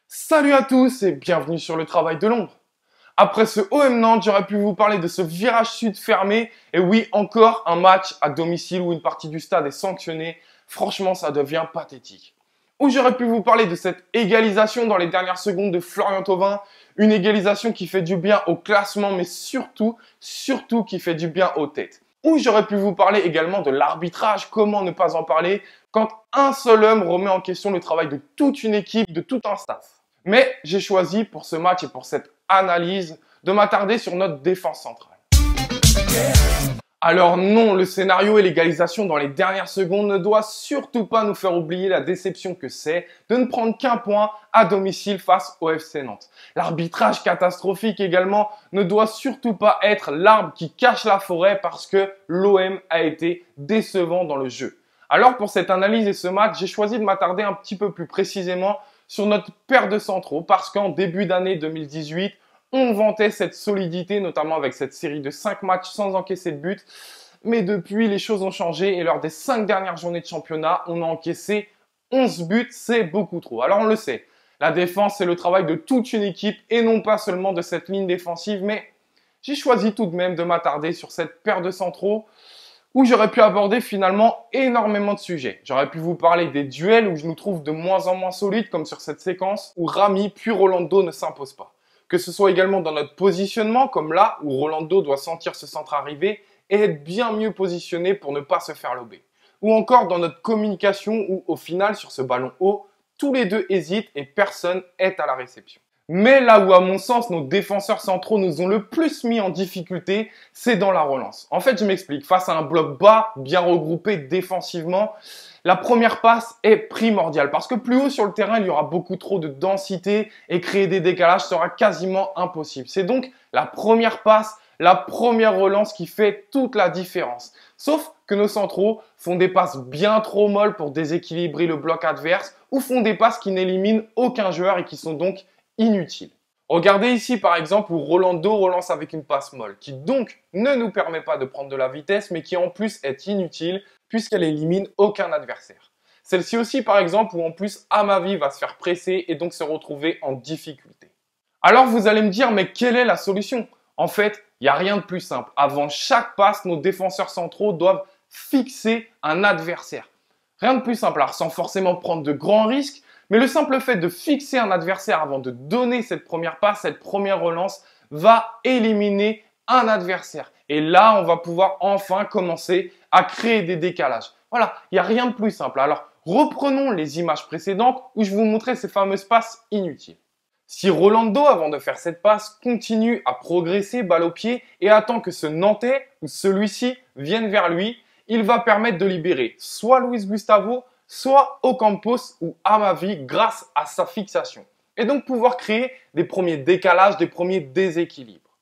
Salut à tous et bienvenue sur le travail de l'ombre. Après ce OM Nantes, j'aurais pu vous parler de ce virage sud fermé. Et oui, encore un match à domicile où une partie du stade est sanctionnée. Franchement, ça devient pathétique. Ou j'aurais pu vous parler de cette égalisation dans les dernières secondes de Florian Thauvin. Une égalisation qui fait du bien au classement, mais surtout qui fait du bien aux têtes. Ou j'aurais pu vous parler également de l'arbitrage. Comment ne pas en parler quand un seul homme remet en question le travail de toute une équipe, de tout un staff. Mais j'ai choisi pour ce match et pour cette analyse de m'attarder sur notre défense centrale. Alors non, le scénario et l'égalisation dans les dernières secondes ne doit surtout pas nous faire oublier la déception que c'est de ne prendre qu'un point à domicile face au FC Nantes. L'arbitrage catastrophique également ne doit surtout pas être l'arbre qui cache la forêt parce que l'OM a été décevant dans le jeu. Alors pour cette analyse et ce match, j'ai choisi de m'attarder un petit peu plus précisément sur notre paire de centraux parce qu'en début d'année 2018, on vantait cette solidité, notamment avec cette série de 5 matchs sans encaisser de but. Mais depuis, les choses ont changé et lors des 5 dernières journées de championnat, on a encaissé 11 buts, c'est beaucoup trop. Alors on le sait, la défense, c'est le travail de toute une équipe et non pas seulement de cette ligne défensive. Mais j'ai choisi tout de même de m'attarder sur cette paire de centraux où j'aurais pu aborder finalement énormément de sujets. J'aurais pu vous parler des duels où je nous trouve de moins en moins solides, comme sur cette séquence où Rami puis Rolando ne s'imposent pas. Que ce soit également dans notre positionnement, comme là où Rolando doit sentir ce centre arriver et être bien mieux positionné pour ne pas se faire lober. Ou encore dans notre communication où au final, sur ce ballon haut, tous les deux hésitent et personne est à la réception. Mais là où, à mon sens, nos défenseurs centraux nous ont le plus mis en difficulté, c'est dans la relance. En fait, je m'explique. Face à un bloc bas, bien regroupé défensivement, la première passe est primordiale parce que plus haut sur le terrain, il y aura beaucoup trop de densité et créer des décalages sera quasiment impossible. C'est donc la première passe, la première relance qui fait toute la différence. Sauf que nos centraux font des passes bien trop molles pour déséquilibrer le bloc adverse ou font des passes qui n'éliminent aucun joueur et qui sont donc inutile. Regardez ici par exemple où Rolando relance avec une passe molle qui donc ne nous permet pas de prendre de la vitesse mais qui en plus est inutile puisqu'elle élimine aucun adversaire. Celle-ci aussi par exemple où en plus Amavi va se faire presser et donc se retrouver en difficulté. Alors vous allez me dire mais quelle est la solution? En fait, il n'y a rien de plus simple. Avant chaque passe, nos défenseurs centraux doivent fixer un adversaire. Rien de plus simple, alors sans forcément prendre de grands risques. Mais le simple fait de fixer un adversaire avant de donner cette première passe, cette première relance, va éliminer un adversaire. Et là, on va pouvoir enfin commencer à créer des décalages. Voilà, il n'y a rien de plus simple. Alors, reprenons les images précédentes où je vous montrais ces fameuses passes inutiles. Si Rolando, avant de faire cette passe, continue à progresser balle au pied et attend que ce Nantais ou celui-ci vienne vers lui, il va permettre de libérer soit Luis Gustavo, soit Ocampos ou Amavi grâce à sa fixation. Et donc pouvoir créer des premiers décalages, des premiers déséquilibres.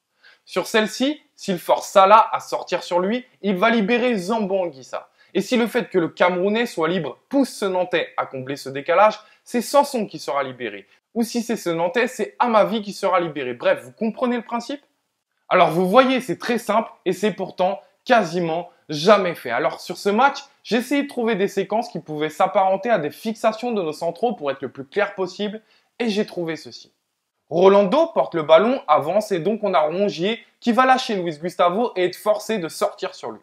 Sur celle-ci, s'il force Salah à sortir sur lui, il va libérer Zambo Anguissa. Et si le fait que le Camerounais soit libre pousse ce Nantais à combler ce décalage, c'est Sanson qui sera libéré. Ou si c'est ce Nantais, c'est Amavi qui sera libéré. Bref, vous comprenez le principe? Alors vous voyez, c'est très simple et c'est pourtant quasiment jamais fait. Alors sur ce match, j'ai essayé de trouver des séquences qui pouvaient s'apparenter à des fixations de nos centraux pour être le plus clair possible et j'ai trouvé ceci. Rolando porte le ballon, avance et donc on a Rongier qui va lâcher Luis Gustavo et être forcé de sortir sur lui.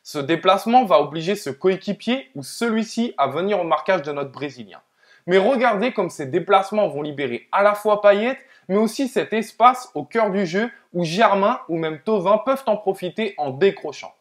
Ce déplacement va obliger ce coéquipier ou celui-ci à venir au marquage de notre Brésilien. Mais regardez comme ces déplacements vont libérer à la fois Payet mais aussi cet espace au cœur du jeu où Germain ou même Thauvin peuvent en profiter en décrochant.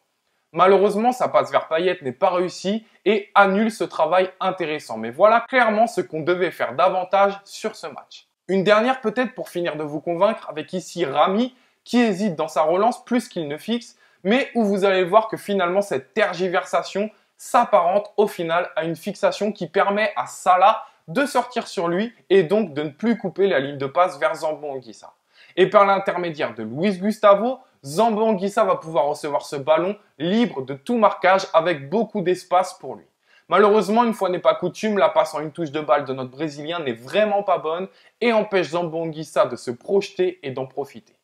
Malheureusement, sa passe vers Payet n'est pas réussie et annule ce travail intéressant. Mais voilà clairement ce qu'on devait faire davantage sur ce match. Une dernière peut-être pour finir de vous convaincre avec ici Rami qui hésite dans sa relance plus qu'il ne fixe, mais où vous allez voir que finalement cette tergiversation s'apparente au final à une fixation qui permet à Salah de sortir sur lui et donc de ne plus couper la ligne de passe vers Zambo Anguissa. Et par l'intermédiaire de Luis Gustavo, Zambo Anguissa va pouvoir recevoir ce ballon libre de tout marquage avec beaucoup d'espace pour lui. Malheureusement, une fois n'est pas coutume, la passe en une touche de balle de notre Brésilien n'est vraiment pas bonne et empêche Zambo Anguissa de se projeter et d'en profiter.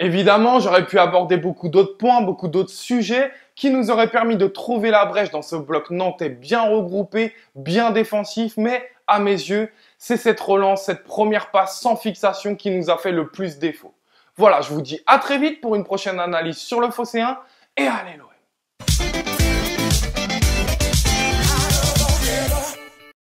Évidemment, j'aurais pu aborder beaucoup d'autres points, beaucoup d'autres sujets qui nous auraient permis de trouver la brèche dans ce bloc nantais bien regroupé, bien défensif, mais à mes yeux, c'est cette relance, cette première passe sans fixation qui nous a fait le plus défaut. Voilà, je vous dis à très vite pour une prochaine analyse sur le Phocéen et allez l'eau.